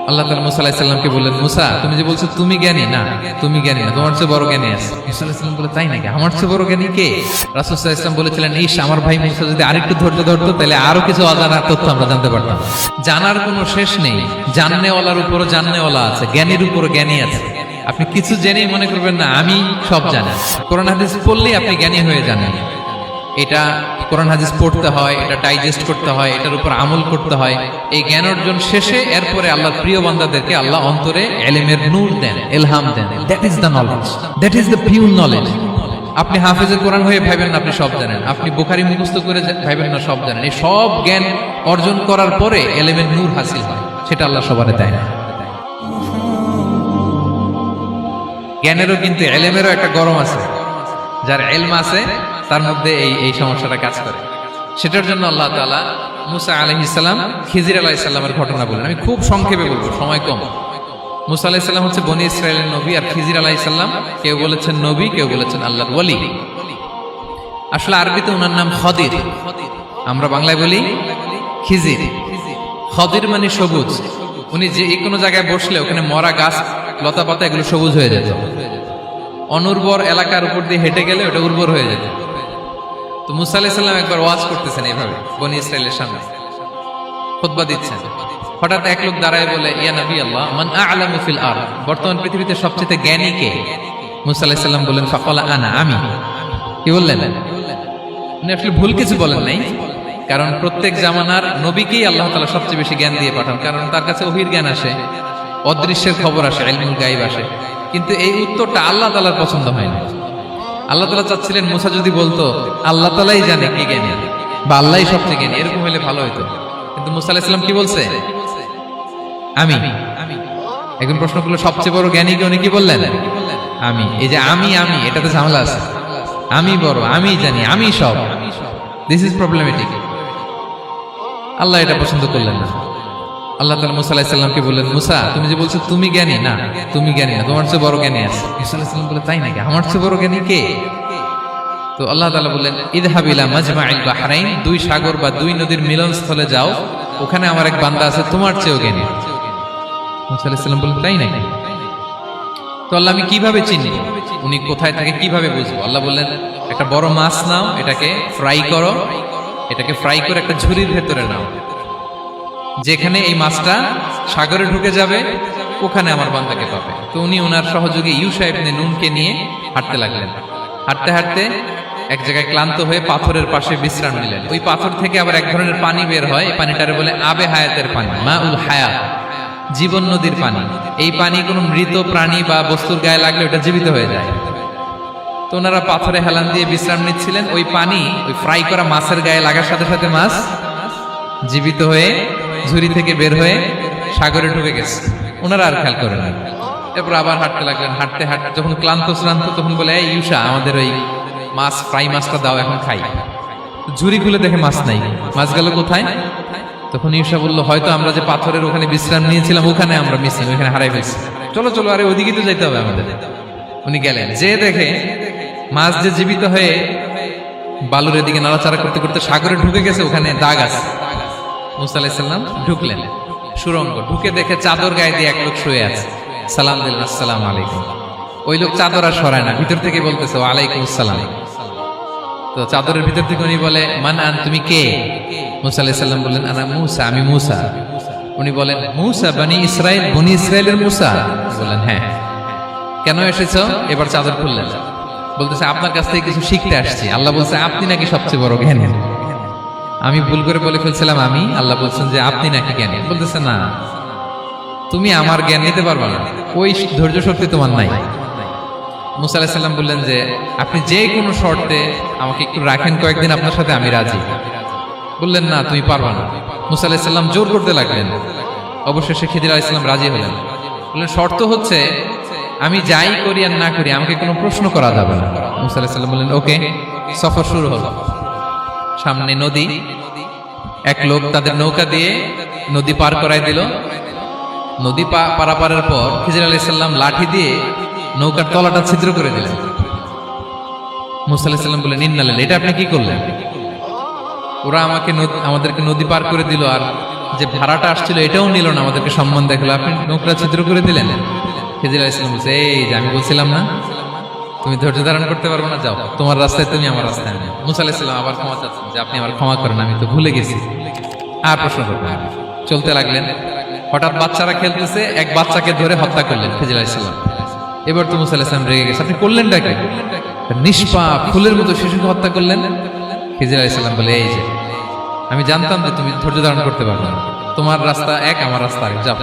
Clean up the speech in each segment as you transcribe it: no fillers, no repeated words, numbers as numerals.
আল্লাহ তাআলা মুসা আলাইহিস সালামকে বললেন, মুসা তুমি যে বলছো তুমি জ্ঞানী, না তুমি জ্ঞানী না, তোমার চেয়ে বড় জ্ঞানী আছে। মুসা আলাইহিস সালাম বলে, তাই নাকি? আমার চেয়ে বড় জ্ঞানী কে? রাসূল সাল্লাল্লাহু আলাইহি ওয়াসাল্লাম বলেছিলেন, ইস আমার ভাই মুসা যদি আরেকটু ধৈর্য ধরতো তাহলে আরো কিছু অজানা তথ্য আমরা জানতে পারতাম। জানার কোনো শেষ নেই, জাননেওয়ালার উপরও জাননেওয়ালা আছে, জ্ঞানীর উপরও জ্ঞানী আছে। আপনি কিছু জেনেই মনে করবেন না আমি সব জানি। কোরআন হাদিস পড়লেই আপনি জ্ঞানী হয়ে জানেন। এটা কোরআন হাদিস পড়তে হয়, এটা ডাইজেস্ট করতে হয়, এটার উপর আমল করতে হয়। এই জ্ঞান অর্জন শেষে এরপরে আল্লাহর প্রিয় বান্দাদেরকে আল্লাহ অন্তরে ইলমের নূর দেন, ইলহাম দেন। That is the knowledge, that is the pure knowledge. আপনি হাফেজে কোরআন হয়ে ভাবেন না আপনি সব জানেন, আপনি বুখারী মুখস্থ করে ভাবেন না সব জানেন। এই সব জ্ঞান অর্জন করার পরে ইলমের নূর হাসিল হয়, সেটা আল্লাহ সবারে দেয় না। জ্ঞানেরও কিন্তু ইলমেরও একটা গরম আছে। যার ইলম আছে তার মধ্যে এই সমস্যাটা কাজ করে। সেটার জন্য আল্লাহ তাআলা মুসা আলাইহিস সালাম, খিজির আলাইহিস সালামের ঘটনা বলেন। আমি খুব সংক্ষেপে বলবো, সময় কম। মুসা আলাইহিস সালাম হচ্ছে বনি ইসরাইলের নবী, আর খিজির আলাইহিস সালাম কেউ বলেছেন নবী, কেউ বলেছেন আল্লাহর ওয়ালি। আসলে আরবিতে ওনার নাম খদির, আমরা বাংলায় বলি খিজির। খদির মানে সবুজ। উনি যে কোনো জায়গায় বসলে ওখানে মরা গাছ লতা পাতা এগুলো সবুজ হয়ে যেত। অনুর্বর এলাকার উপর দিয়ে হেঁটে গেলে ওটা উর্বর হয়ে যেত। তো মুসা আলাইহিস সালাম একবার ওয়াজ করতেছেন এইভাবে বনি ইসরাইলের সামনে, খুতবা দিচ্ছেন। হঠাৎ এক লোক দাঁড়ায় বলে, ইয়া নবী আল্লাহ, মান আ'লামু ফিল আরদ, বর্তমান পৃথিবীতে সবচেয়ে জ্ঞানী কে? মুসা আলাইহিস সালাম বললেন, ফাকালা আনা, আমি। কি বললেন? উনি আসলে ভুল কিছু বলেন নাই, কারণ প্রত্যেক জামানার নবীকেই আল্লাহ তাআলা সবচেয়ে বেশি জ্ঞান দিয়ে পাঠান, কারণ তার কাছে ওহীর জ্ঞান আসে, অদৃশ্যের খবর আসে, ইলমুল গায়ব আসে। কিন্তু এই উত্তরটা আল্লাহ তাআলার পছন্দ হয় না। আল্লাহ তাআলা চাচ্ছিলেন মুসা যদি বলতো আল্লাহ তাআলাই জানে কে জ্ঞানী বা আল্লাহই সবচেয়ে জ্ঞানী, এরকম হলে ভালো হতো। কিন্তু মুসা আলাইহিস সালাম কি বলছে? আমি। একজন প্রশ্ন করলো, সবচেয়ে বড় জ্ঞানী কে? উনি কি বললেন? আমি। এই যে আমি এটাতে ঝামেলা আছে। আমি বড়, আমি জানি, আমি সব, দিস ইজ প্রবলেমেটিক। আল্লাহ এটা পছন্দ করলেন না। আল্লাহ তাআলা মুসা আলাইহিস সালামকে বললেন, মুসা তুমি যে বলছো তুমি জ্ঞানী, না তুমি জ্ঞানী না, তোমার চেয়ে বড় জ্ঞানী আছে। মুসা আলাইহিস সালাম বলে, তাই নাকি? আমার চেয়ে বড় জ্ঞানী কে? তো আল্লাহ তাআলা বললেন, ইযহাব ইলা মাজমাইল বাহরাইন, দুই সাগর বা দুই নদীর মিলনস্থলে যাও, ওখানে আমার এক বান্দা আছে তোমার চেয়েও জ্ঞানী। মুসা আলাইহিস সালাম বললেন, তাই নাকি? তো আল্লাহ, আমি কিভাবে চিনি উনি কোথায় থাকে, কিভাবে বুঝবো? আল্লাহ বললেন, একটা বড় মাছ নাও, এটাকে ফ্রাই করো, এটাকে ফ্রাই করে একটা ঝুড়ির ভেতরে নাও, যেখানে এই মাছটা সাগরে ঢুকে যাবে ওখানে আমার বান্দাকে পাবে। তো উনি ওনার সহযোগী ইউশা ইবনে নুনকে নিয়ে হাঁটতে লাগলেন। হাঁটতে হাঁটতে এক জায়গায় ক্লান্ত হয়ে পাথরের পাশে বিশ্রাম নিলেন। ওই পাথর থেকে আবার এক ধরনের পানি বের হয়, এই পানিটারে বলে আবে হায়াতের পানি, মাউল হায়াত, জীবন নদীর পানি। এই পানি কোনো মৃত প্রাণী বা বস্তুর গায়ে লাগলে ওটা জীবিত হয়ে যায়। তো ওনারা পাথরে হেলান দিয়ে বিশ্রাম নিচ্ছিলেন। ওই পানি ওই ফ্রাই করা মাছের গায়ে লাগার সাথে সাথে মাছ জীবিত হয়ে ঝুড়ি থেকে বের হয়ে সাগরে ঢুকে গেছে। ওনারা আর খেয়াল করেন না। এরপর আবার হাঁটতে লাগলেন। হাঁটতে হাঁটতে যখন ক্লান্ত শ্রান্ত, তখন বলে, এই ইউশা, আমাদের ওই মাছ ফ্রাই মাছটা দাও, এখন খাই। ঝুড়ি খুলে দেখে মাছ নাই। মাছ গেল কোথায়? তখন ইউশা বলল, হয়তো আমরা যে পাথরের ওখানে বিশ্রাম নিয়েছিলাম ওখানে আমরা মিসিং, ওখানে হারাই ফেলছি। চলো চলো, আরে ওদিকে তো যেতে হবে আমাদের। উনি গেলেন, যে দেখে মাছ যে জীবিত হয়ে বালুর এদিকে নাড়াচাড়া করতে করতে সাগরে ঢুকে গেছে, ওখানে দাগ আছে। মুসা আলাইহিস সালাম ঢুকলেন সুরঙ্গ, ঢুকে দেখে চাদর গায়ে দিয়ে এক লোক শুয়ে আছে। সালাম দিলেন, আসসালামু আলাইকুম। ওই লোক চাদর আর সরায় না, ভিতর থেকে বলতেছে, ওয়ালাইকুম আসসালাম। তো চাদরের ভিতর থেকে উনি বলে, মান আন, তুমি কে? মুসা আলাইহিস সালাম বললেন, আনা মুসা, আমি মুসা। উনি বলেন, মুসা বনি ইসরাইল, বনি ইসরাইলের মুসা? বললেন, হ্যাঁ। কেন এসেছো? এবার চাদর খুললেন। বলতেছে, আপনার কাছ থেকে কিছু শিখতে আসছি। আল্লাহ বলছে, আপনি নাকি সবচেয়ে বড় জ্ঞানী। আমি ভুল করে বলে ফেলছিলাম আমি। আল্লাহ বলছেন যে আপনি নাকি জ্ঞানী। বলতেছে, না, তুমি আমার জ্ঞান নিতে পারবে না, ওই ধৈর্য শক্তি তোমার নাই। মুসা আলাইহিস সালাম বললেন যে, আপনি যে কোনো শর্তে আমাকে একটু রাখেন কয়েকদিন, আপনার সাথে আমি রাজি। বললেন, না, তুমি পারবা না। মুসা আলাইহিস সালাম জোর করতে লাগলেন। অবশেষে খিদির আলাইহিস সালাম রাজি হলেন। বললেন, শর্ত হচ্ছে আমি যাই করি আর না করি আমাকে কোনো প্রশ্ন করা যাবে না। মুসা আলাইহিস সালাম বললেন, ওকে। সফর শুরু হলো। সামনে নদী, এক লোক তাদের নৌকা দিয়ে নদী পার করাই দিল। নদী পারাপারের পর খিজির আলাইহিস সালাম লাঠি দিয়ে নৌকার তলাটা ছিদ্র করে দিলেন। মুসা আলাইহিস সালাম বললেন, ইন্না লিল্লাহি, এটা আপনি কি করলেন? ওরা আমাদেরকে নদী পার করে দিল, আর যে ভাড়াটা আসছিল এটাও নিল না, আমাদেরকে সম্মান দেখালো, আপনি নৌকা ছিদ্র করে দিলেন। খিজির আলাইহিস সালাম বলছে, এই যে আমি বলছিলাম না তুমি ধৈর্য ধারণ করতে পারবো না, যাও তোমার রাস্তায় তুমি, আমার রাস্তায় আমি। মুসা আলাইহিস সালাম আবার ক্ষমা চাচ্ছেন যে আপনি আমার ক্ষমা করেন, আমি তো ভুলে গেছি, আর প্রশ্ন করবেন না। চলতে লাগলেন। হঠাৎ বাচ্চারা খেলতেছে, এক বাচ্চাকে ধরে হত্যা করলেন খিজির আলাইহিস সালাম। এবার তো মুসা আলাইহিস সালাম রেগে গেছে, আপনি করলেনটা কি? নিষ্পাপ ফুলের মতো শিশুকে হত্যা করলেন। খিজির আলাইহিস সালাম বলে, এই যে আমি জানতাম যে তুমি ধৈর্য ধারণ করতে পারবে না, তোমার রাস্তা এক, আমার রাস্তা আরেক, যাও।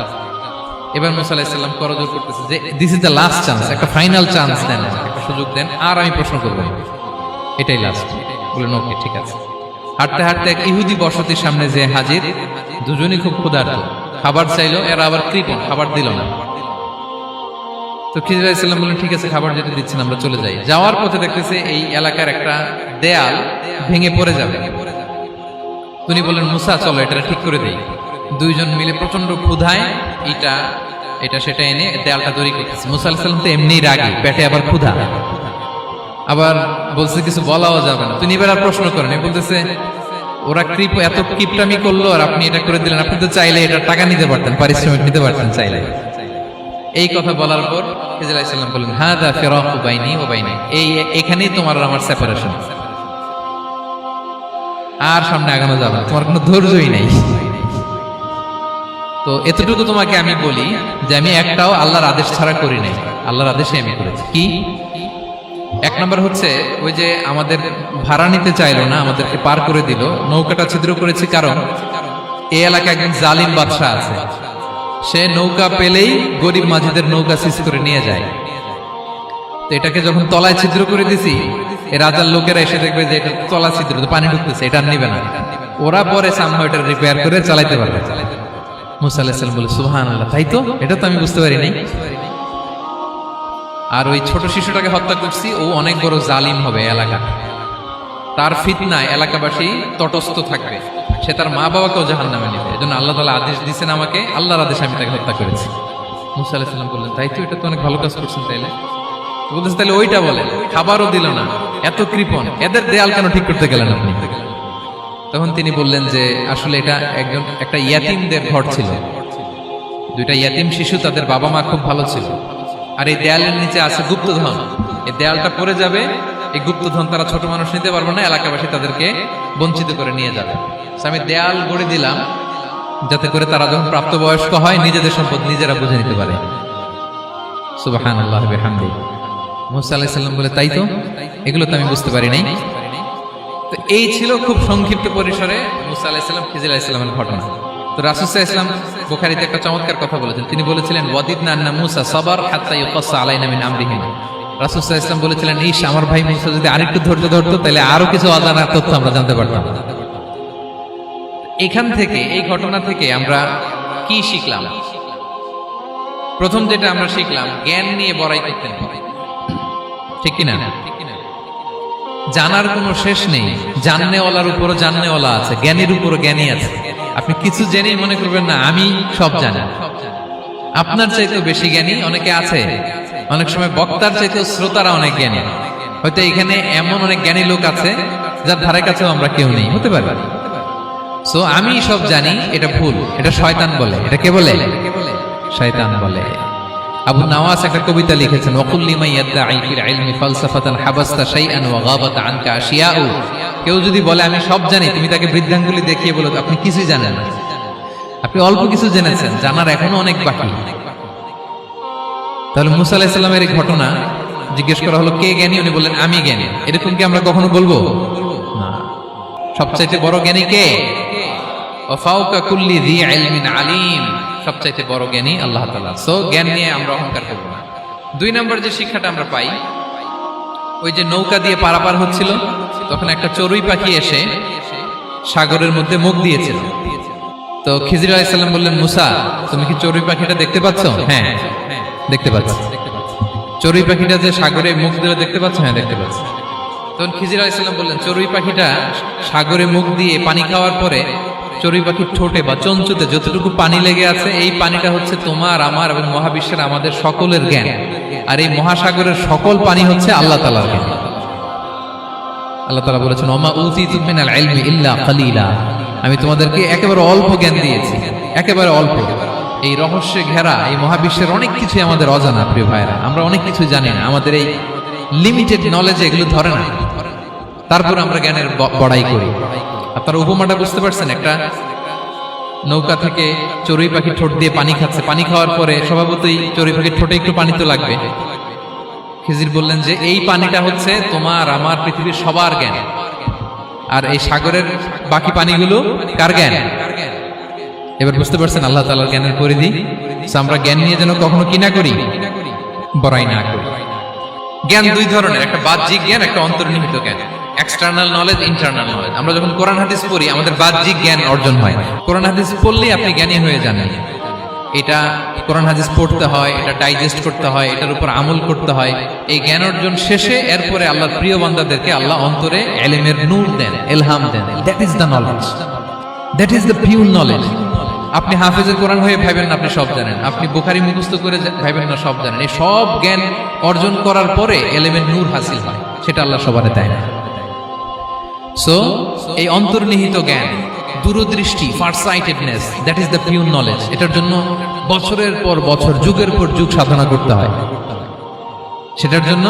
এবার মুসা আলাইহিস সালাম করজোর করতেছে যে this is the last chance, একটা ফাইনাল চান্স দেন, একটা সুযোগ দেন, আর আমি প্রশ্ন করবো, এটাই লাস্ট। বললেন ওকে ঠিক আছে। হাঁটতে হাঁটতে এক ইহুদি বসতির সামনে যে হাজির, দুজনই খুব ক্ষুধার্ত, খাবার চাইলো, এরা আবার কৃপণ, খাবার দিল না। তো খিজির আলাইহিস সালাম বললেন ঠিক আছে, খাবার যেটা দিচ্ছেন আমরা চলে যাই। যাওয়ার পথে দেখতেছে এই এলাকার একটা দেয়াল ভেঙে পড়ে যাবে। তিনি বললেন মুসা চলো এটা ঠিক করে দেই। দুইজন মিলে প্রচন্ড ক্ষুধায় এটা সেটা এনে দেয়ালটা তৈরি করতেছে। মুসা আলাইহিস সালাম তো এমনিই রাগী, পেটে আবার ক্ষুধা, আবার বলছে কিছু বলাও যাবে না। তিনি এবার আর প্রশ্ন করেন, বলতেছে ওরা এত কিপটামি করলো আর আপনি এটা করে দিলেন, আপনি তো চাইলে এটা টাকা নিতে পারতেন, পারিশ্রমিক নিতে পারতেন চাইলে। এই কথা বলার পর খিজির আলাইহিস সালাম বললেন হাদা ফিরাকু বাইনি ওয়া বাইনি, এখানেই তোমার আর আমার সেপারেশন, আর সামনে আগানো যাবে না, তোমার কোনো ধৈর্যই নাই। তো এতটুকু তোমাকে আমি বলি যে আমি একটাও আল্লাহর আদেশ ছাড়া করি নাই, আল্লাহর আদেশে আমি করেছি। কি? এক নম্বর হচ্ছে ওই যে আমাদের ভাড়া নিতে চাইলো না, আমাদেরকে পার করে দিল, নৌকাটা ছিদ্র করেছি কারণ এই এলাকায় একজন জালিম বাদশা আছে, সে নৌকা পেলেই গরিব মাঝিদের নৌকা সিজ করে নিয়ে যায়। তো এটাকে যখন তলায় ছিদ্র করে দিছি, এই রাজার লোকেরা এসে দেখবে যে এটা তলা ছিদ্র, পানি ঢুকতেছে, এটা নিবে না, ওরা পরে সামহাও এটা রিপেয়ার করে চালাইতে পারবে। মুসা আলাইহিস সালাম বলে সুবহানাল্লাহ, তাই তো, এটা তো আমি বুঝতে পারি নাই। আর ওই ছোট শিশুটাকে হত্যা করছি, ও অনেক বড় জালিম হবে এলাকা, তার ফিতনায় এলাকাবাসী তটস্থ থাকবে, সে তার মা বাবাকেও জাহান্নামে নেবে। এজন্য আল্লাহ তাআলা আদেশ দিয়েছেন আমাকে, আল্লাহর আদেশে আমি তাকে হত্যা করেছি। মুসা আলাইহিস সালাম বললেন তাই তো, এটা তো অনেক ভালো কাজ করছেন। তাইলে বলতেছে তাহলে ওইটা বলে, খাবারও দিল না, এত কৃপণ, এদের দেয়াল কেন ঠিক করতে গেলেন আপনি? তখন তিনি বললেন যে আসলে এটা একটা ইয়াতিমদের ঘর ছিল, দুইটা ইয়াতিম শিশু, তাদের বাবা মা খুব ভালো ছিল, আর এই দেয়ালের নিচে আছে গুপ্তধন, এই দেয়ালটা পড়ে যাবে, এই গুপ্তধন তারা ছোট মানুষ নিতে পারবে না, এলাকাবাসী তাদেরকে বঞ্চিত করে নিয়ে যাবে। আমি দেয়াল গড়ে দিলাম যাতে করে তারা যখন প্রাপ্তবয়স্ক হয় নিজেদের সম্পদ নিজেরা বুঝে নিতে পারে। সুবহানাল্লাহি ওয়া বিহামদিহি। মুসা আলাইহিস সালাম বলে তাই তো, এগুলো তো আমি বুঝতে পারি নাই। তো এই ছিল খুব সংক্ষিপ্ত পরিসরে মুসা আলাইহিস সালাম খিজির আলাইহিস সালামের ঘটনা। তো রাসূল সাল্লাল্লাহু আলাইহি ওয়াসাল্লাম বুখারীতে একটা চমৎকার কথা বলেছেন, তিনি বলেছিলেন ওয়াদিদনা আন্না মুসা সাবার হাত্তা ইউকাসসা আলাইনা মিন আমরিহি। রাসূল সাল্লাল্লাহু আলাইহি ওয়াসাল্লাম বলেছিলেন ইস, আমার ভাই মুসা যদি আরেকটু ধৈর্য ধরতো তাহলে আরো কিছু অজানা তথ্য আমরা জানতে পারতাম। এখান থেকে, এই ঘটনা থেকে আমরা কি শিখলাম? প্রথম যেটা আমরা শিখলাম, জ্ঞান নিয়ে বড়াই করতে নেই, ঠিক কিনা? জানার কোনো শেষ নেই, জাননেওয়ালার উপরও জাননেওয়ালা আছে, জ্ঞানীর উপরও জ্ঞানী আছে। আপনি কিছু জেনেই মনে করবেন না আমি সব জানি, আপনার চাইতেও বেশি জ্ঞানী অনেকে আছে। অনেক সময় বক্তার চাইতেও শ্রোতারা অনেক জ্ঞানী। হয়তো এখানে এমন অনেক জ্ঞানী লোক আছে যার ধারে কাছেও আমরা কেউ নেই, হতে পারে। সো আমি সব জানি, এটা ভুল, এটা শয়তান বলে। এটা কে বলে? শয়তান বলে। আবু নাওয়াস একটা কবিতা লিখেছেন, ওয়াকুল লিমান ইয়াদঈ ফিল ইলমি ফালসাফাতান হাবাসতা শাইআন ওয়া গাবাত আনকা আশিয়াউ। কেউ যদি বলে আমি সব জানি, তুমি তাকে বৃদ্ধাঙ্গুলি দেখিয়ে বলো আপনি কিছুই জানেন না, আপনি অল্প কিছু জেনেছেন, জানার এখনো অনেক বাকি। তাহলে মুসা আলাইহিস সালামের এই ঘটনা জিজ্ঞেস করা হলো কে জ্ঞানী, উনি বললেন আমি জ্ঞানী। এরকম কি আমরা কখনো বলবো? না। সবচাইতে বড় জ্ঞানী কে? ওয়া ফাওকা কুল্লি যী ইলমিন আলিম। সবচাইতে বড় জ্ঞানী আল্লাহ তাআলা। সো জ্ঞান নিয়ে আমরা অহংকার করব না। দুই নম্বর যে শিক্ষাটা আমরা পাই, ওই যে নৌকা দিয়ে পারাপার হচ্ছিল, তখন একটা চড়ুই পাখি এসে সাগরের মধ্যে মুখ দিয়েছিল। তো খিজির আলাইহিস সালাম বললেন মুসা, তুমি কি চড়ুই পাখিটা দেখতে পাচ্ছ? হ্যাঁ দেখতে পাচ্ছি। চড়ুই পাখিটা যে সাগরে মুখ দিলে দেখতে পাচ্ছ? হ্যাঁ দেখতে পাচ্ছি। তখন খিজির আলাইহিস সালাম বললেন চড়ুই পাখিটা সাগরে মুখ দিয়ে পানি খাওয়ার পরে চড়ুই পাখির ঠোঁটে বা চঞ্চুতে যতটুকু পানি লেগে আছে, এই পানিটা হচ্ছে তোমার, আমার এবং মহাবিশ্বের আমাদের সকলের জ্ঞান। আর এই মহাসাগরের সকল পানি হচ্ছে আল্লাহ তাআলার জ্ঞান। আল্লাহ তাআলা বলেছেন ওমা উতিতু মিনাল ইলমি ইল্লা কালিলা। আমি তোমাদেরকে একেবারে অল্প জ্ঞান দিয়েছি, একেবারে অল্প। এই রহস্যে ঘেরা এই মহাবিশ্বের অনেক কিছু আমাদের অজানা প্রিয় ভাইরা, আমরা অনেক কিছু জানি না, আমাদের এই লিমিটেড নলেজে এগুলো ধরে না, তারপর আমরা জ্ঞানের বড়াই করি। আপনারা উপমাটা বুঝতে পারছেন? একটা নৌকা থেকে চড়ুই পাখি ঠোঁট দিয়ে পানি খাচ্ছে, পানি খাওয়ার পরে স্বভাবতই চড়ুই পাখির ঠোঁটে একটু পানি তো লাগবে। খিজির বললেন যে এই পানিটা হচ্ছে তোমার আমার পৃথিবীর সবার জ্ঞান, আর এই সাগরের বাকি পানিগুলো কার জ্ঞান? এবার বুঝতে পারছেন আল্লাহ তাআলার জ্ঞানের পরিধি। আমরা জ্ঞান নিয়ে যেন কখনো কি না করি, বড়াই না করি। জ্ঞান দুই ধরনের, একটা বাহ্যিক জ্ঞান, একটা অন্তর্নিহিত জ্ঞান। External knowledge, internal knowledge. আমরা যখন কোরআন হাদিস পড়ি আমাদের বাহ্যিক জ্ঞান অর্জন হয়। কোরআন হাদিস পড়লেই আপনি জ্ঞানী হয়ে যান। এটা কোরআন হাদিস পড়তে হয়, এটা ডাইজেস্ট করতে হয়, এটার উপর আমল করতে হয়। এই জ্ঞান অর্জন শেষে এরপরে আল্লাহর প্রিয় বান্দাদেরকে আল্লাহ অন্তরে ইলমের নূর দেন, ইলহাম দেন। That is the knowledge, that is the pure knowledge. আপনি হাফেজে কোরআন হয়ে ভাবেন না আপনি সব জানেন, আপনি বুখারী মুখস্থ করে ভাবেন না সব জানেন। এই সব জ্ঞান অর্জন করার পরে ইলমের নূর হাসিল হয়, সেটা আল্লাহ সবারে দেয় না। সো এই অন্তর্নিহিত জ্ঞান, দূরদৃষ্টি, farsightedness, that is the pure knowledge. এটার জন্য বছরের পর বছর, যুগের পর যুগ সাধনা করতে হয়। সেটার জন্য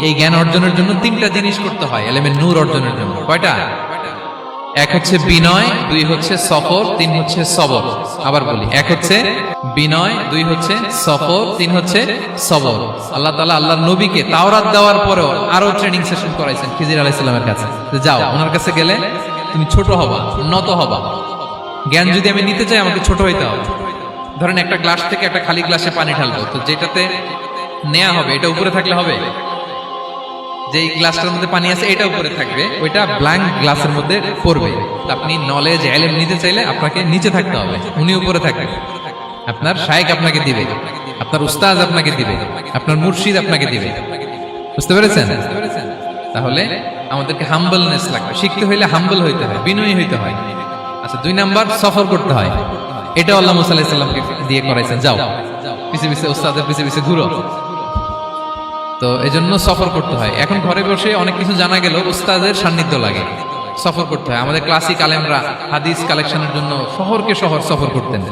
এই জ্ঞান অর্জনের জন্য তিনটা জিনিস করতে হয় ইলমের নূর অর্জনের জন্য। কয়টা? এক হচ্ছে বিনয়, দুই হচ্ছে সফর, তিন হচ্ছে সবর। আবার বলি, এক হচ্ছে বিনয়, দুই হচ্ছে সফর, তিন হচ্ছে সবর। আল্লাহ তাআলা আল্লাহর নবীকে তাওরাত দেওয়ার পরেও আরো ট্রেনিং সেশন করাইছেন খিজির আলাইহিস সালামের কাছে। যাও, ওনার কাছে গেলে তুমি ছোট হবা, নত হবা। জ্ঞান যদি আমি নিতে চাই আমাকে ছোট হইতে হবে। ধরেন একটা গ্লাস থেকে একটা খালি গ্লাসে পানি ঢালবো, তো যেটাতে নেওয়া হবে এটা উপরে থাকলে হবে? যে গ্লাসটার মধ্যে পানি আছে এটা উপরে থাকবে, ওইটা ব্ল্যাঙ্ক গ্লাসের মধ্যে পড়বে। আপনি নলেজ ইলম নিতে চাইলে আপনাকে নিচে থাকতে হবে, উনি উপরে থাকবে। আপনার শায়েখ আপনাকে দিবে, আপনার উস্তাদ আপনাকে দিবে, আপনার মুর্শিদ আপনাকে দিবে। বুঝতে পেরেছেন? তাহলে আমাদেরকে হাম্বলনেস লাগবে, শিখতে হইলে হাম্বল হইতে হয়, বিনয়ী হইতে হয়। আচ্ছা, দুই নাম্বার সফর করতে হয়। এটা আল্লাহ মুসা আলাইহিস সালামকে দিয়ে করাইছেন, যাও পিছে পিছে উস্তাদের পিছে পিছে ঘুরো। তো এজন্য সফর করতে হয়। এখন ঘরে বসে অনেক কিছু জানা গেল, উস্তাদের সান্নিধ্য লাগে, সফর করতে হয়। আমাদের ক্লাসিক আলেমরা হাদিস কালেকশনের জন্য শহরকে শহর সফর করতেন।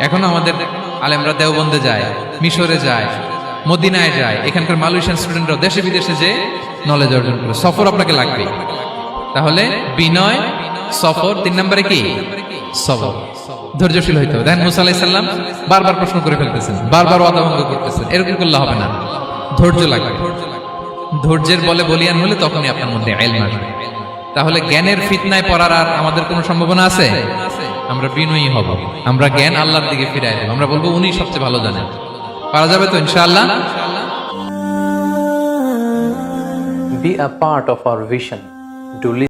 এখন আমাদের আলেমরা দেওবন্দে যায়, মিশরে যায়, মদিনায় যায়, এখানকার মালয়েশিয়ান স্টুডেন্টরা দেশে বিদেশে যে নলেজ অর্জন করে। সফর আপনাকে লাগবে। তাহলে বিনয়, সফর, তিন নম্বরে কি? সবর। ধৈর্যশীল হইতে হবে। দেখেন মুসা আলাইহিস সালাম বারবার প্রশ্ন করে ফেলতেছেন, বারবার ওয়াদা ভঙ্গ করতেছেন, এরকম করলে হবে না। ধৈর্য লাগবে। ধৈর্যের বলে বলিয়ান হলে তখনই আপনার মধ্যে ইলম আসবে। তাহলে জ্ঞানের ফিতনায় পড়ার আর আমাদের কোনো সম্ভাবনা আছে? আমরা বিনয়ী হব, আমরা জ্ঞান আল্লাহর দিকে ফিরাই দেব, আমরা বলবো উনি সবচেয়ে ভালো জানেন। পারা যাবে তো ইনশাআল্লাহ? Be a part of our vision. Do